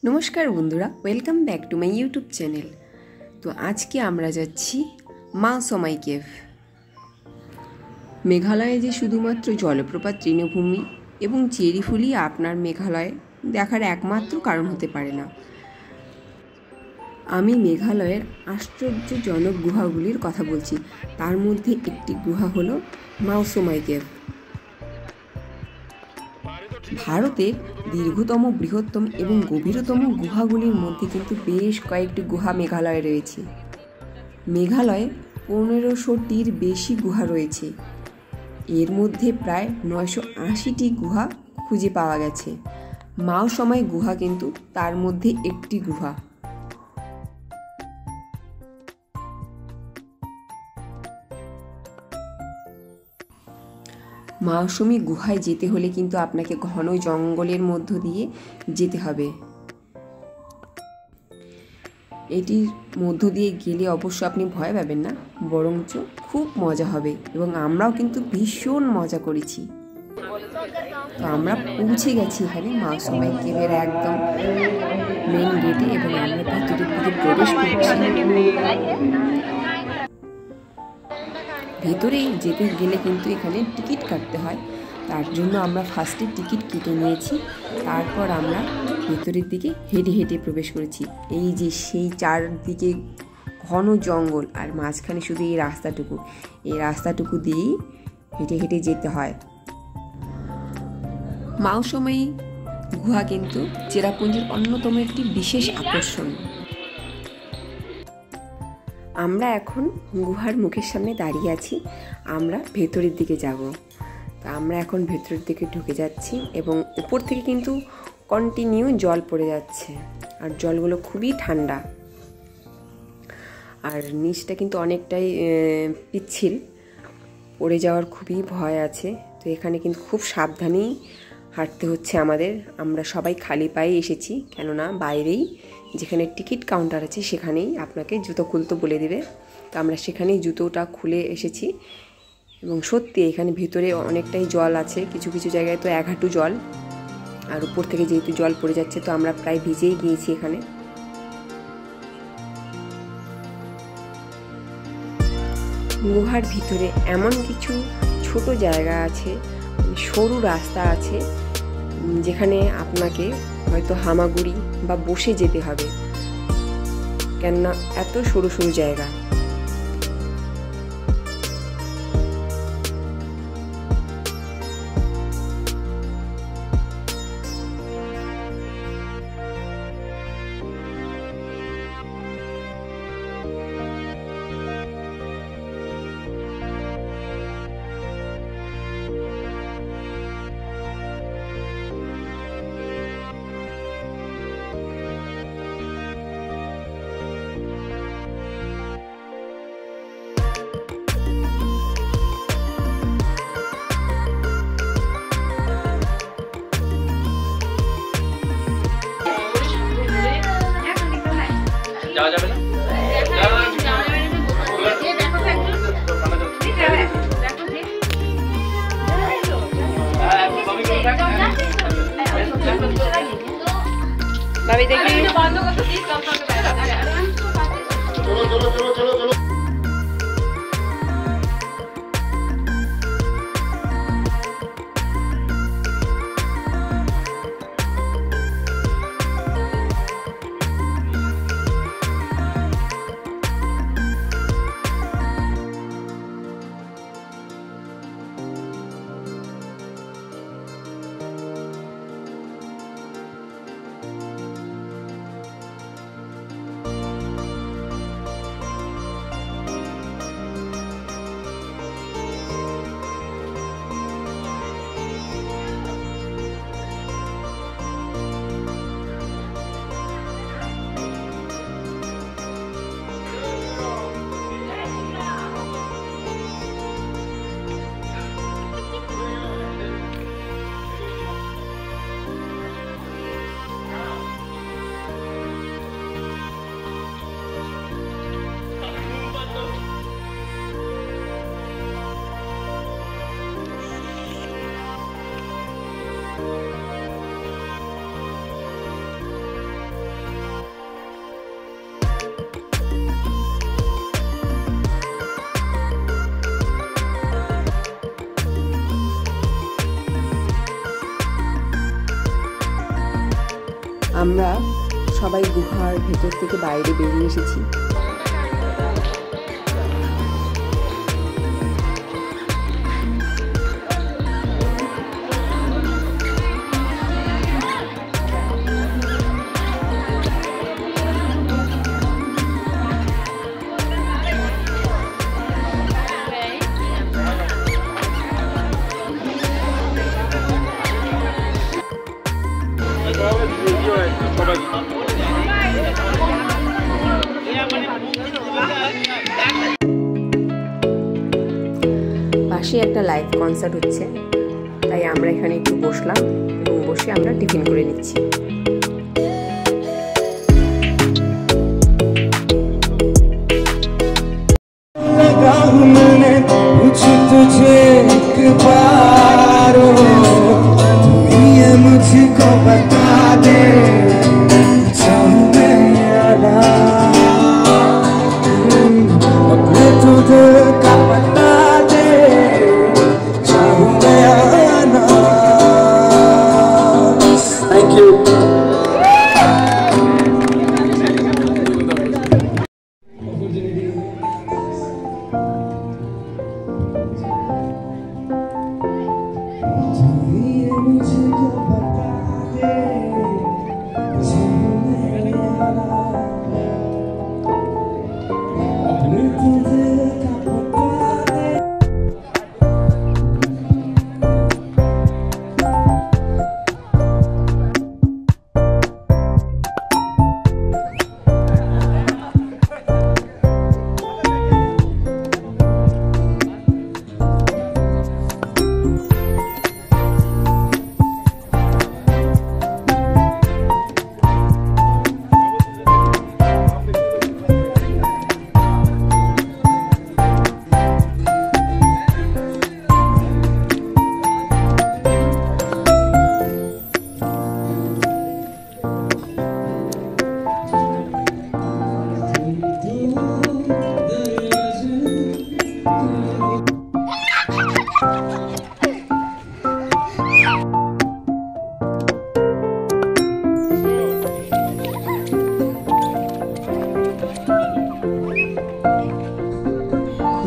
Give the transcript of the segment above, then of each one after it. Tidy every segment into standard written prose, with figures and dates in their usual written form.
নমস্কার বন্ধুরা, welcome back to my YouTube channel. তো আজকে আমরা যাচ্ছি মাওসমাই কেভ। মেঘালয়ে যে শুধুমাত্র জলপ্রপাত, তৃণভূমি এবং চেরি ফুলই আপনার মেঘালয়ে দেখার একমাত্র কারণ হতে পারে না। আমি মেঘালয়ের আশ্চর্যজনক গুহাগুলির কথা বলছি। তার মধ্যে একটি গুহা হলো মাওসমাই কেভ। ভারতের দীর্ঘতম, বৃহত্তম এবং গভীরতম গুহাগুলির মধ্যে কিন্তু বেশ কয়েকটি গুহা মেঘালয়ে রয়েছে। মেঘালয়ে 1500টির বেশি গুহা রয়েছে। এর মধ্যে প্রায় 980টি গুহা খুঁজে পাওয়া গেছে। মাওসমাই গুহা কিন্তু তার মধ্যে একটি গুহা। মাওসমাই গুহায় যেতে হলে কিন্তু আপনাকে ঘন জঙ্গলের মধ্য দিয়ে যেতে হবে। এটির মধ্য দিয়ে গেলে অবশ্য আপনি ভয় পাবেন না, বরঞ্চ খুব মজা হবে এবং আমরাও কিন্তু ভীষণ মজা করেছি। তো আমরা পৌঁছে গেছি এখানে মাওসমাই কেভের একদম মেন গেটে এবং আমরা ভিতরের দিকে প্রবেশ করছি। ভেতরে যেতে গেলে কিন্তু এখানে টিকিট কাটতে হয়। তার জন্য আমরা ফার্স্টে টিকিট কেটে নিয়েছি, তারপর আমরা ভেতরের দিকে হেঁটে হেঁটে প্রবেশ করেছি। এই যে সেই চারদিকে ঘন জঙ্গল আর মাঝখানে শুধু এই রাস্তাটুকু দিয়েই হেঁটে হেঁটে যেতে হয়। মাওসমাই গুহা কিন্তু চেরাপুঞ্জির অন্যতম একটি বিশেষ আকর্ষণ। আমরা এখন গুহার মুখের সামনে দাঁড়িয়ে আছি, আমরা ভেতরের দিকে যাব। তো আমরা এখন ভেতরের দিকে ঢুকে যাচ্ছি এবং উপর থেকে কিন্তু কন্টিনিউ জল পড়ে যাচ্ছে আর জলগুলো খুবই ঠান্ডা। আর নিচটা কিন্তু অনেকটাই পিচ্ছিল, পড়ে যাওয়ার খুবই ভয় আছে। তো এখানে কিন্তু খুব সাবধানেই হাঁটতে হচ্ছে আমাদের। আমরা সবাই খালি পায়ে এসেছি, কেননা বাইরেই যেখানে টিকিট কাউন্টার আছে সেখানেই আপনাকে জুতো খুলতে বলে দেবে। তো আমরা সেখানেই জুতোটা খুলে এসেছি এবং সত্যি এখানে ভিতরে অনেকটাই জল আছে, কিছু কিছু জায়গায় তো 1 হাঁটু জল। আর উপর থেকে যেহেতু জল পড়ে যাচ্ছে তো আমরা প্রায় ভিজেই গিয়েছি এখানে। গুহার ভিতরে এমন কিছু ছোট জায়গা আছে, সরু রাস্তা আছে, যেখানে আপনাকে হয়তো হামাগুড়ি বা বসে যেতে হবে, কেননা এত সরু সরু জায়গা। যাওয়া যাবে না? ভাবি দেখি বন্ধ করতে দিস। চলো চলো চলো চলো। আমরা সবাই গুহার ভেতর থেকে বাইরে বেরিয়ে এসেছি। পাশে একটা লাইভ কনসার্ট হচ্ছে, তাই আমরা এখানে একটু বসলাম এবং বসে আমরা টিফিন করে নিচ্ছি।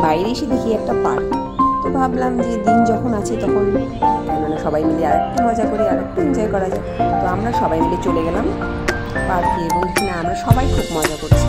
বাইরে এসে দেখি একটা পার্ক, তো ভাবলাম যে দিন যখন আছে তখন মানে সবাই মিলে আরেকটু মজা করে আরেকটু এনজয় করা যায়। তো আমরা সবাই মিলে চলে গেলাম পার্কে এবং এখানে আমরা সবাই খুব মজা করছি।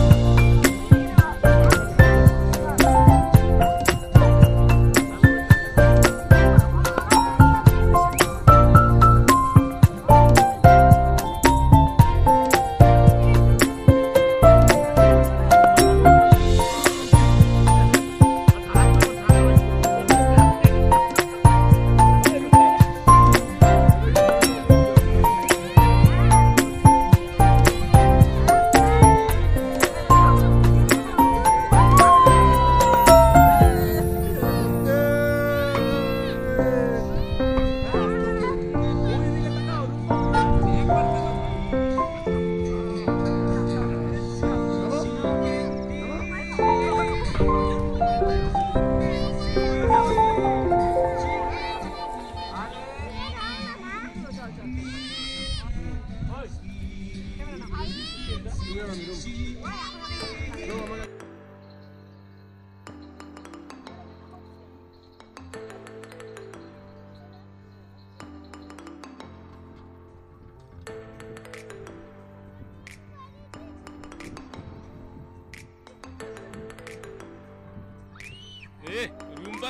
Rumba.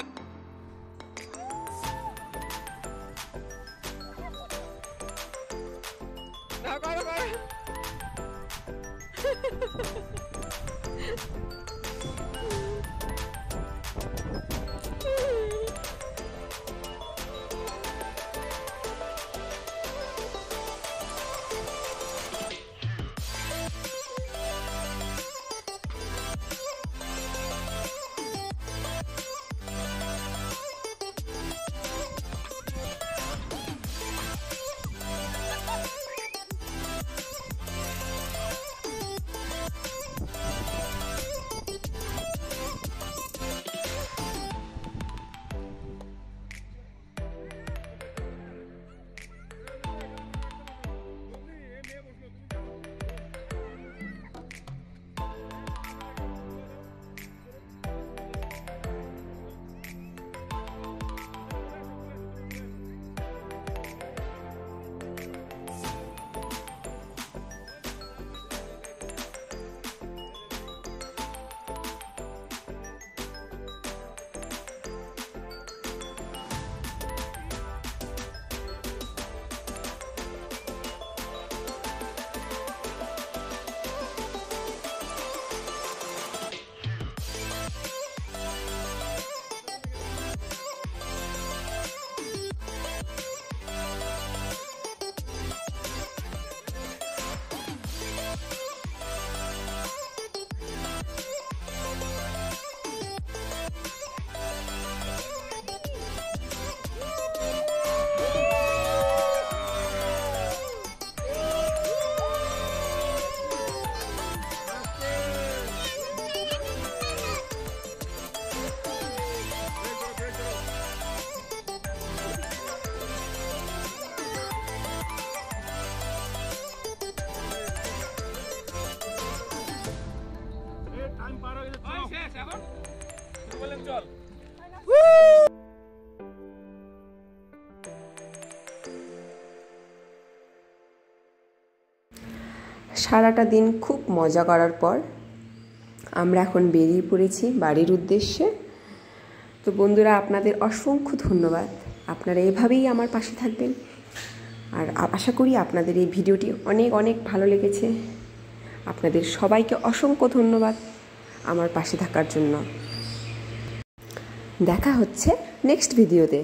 সারাটা দিন খুব মজা করার পর আমরা এখন বেরিয়ে পড়েছি বাড়ির উদ্দেশ্যে। তো বন্ধুরা, আপনাদের অসংখ্য ধন্যবাদ। আপনারা এভাবেই আমার পাশে থাকবেন, আর আশা করি আপনাদের এই ভিডিওটি অনেক অনেক ভালো লেগেছে। আপনাদের সবাইকে অসংখ্য ধন্যবাদ আমার পাশে থাকার জন্য। দেখা হচ্ছে নেক্সট ভিডিওতে।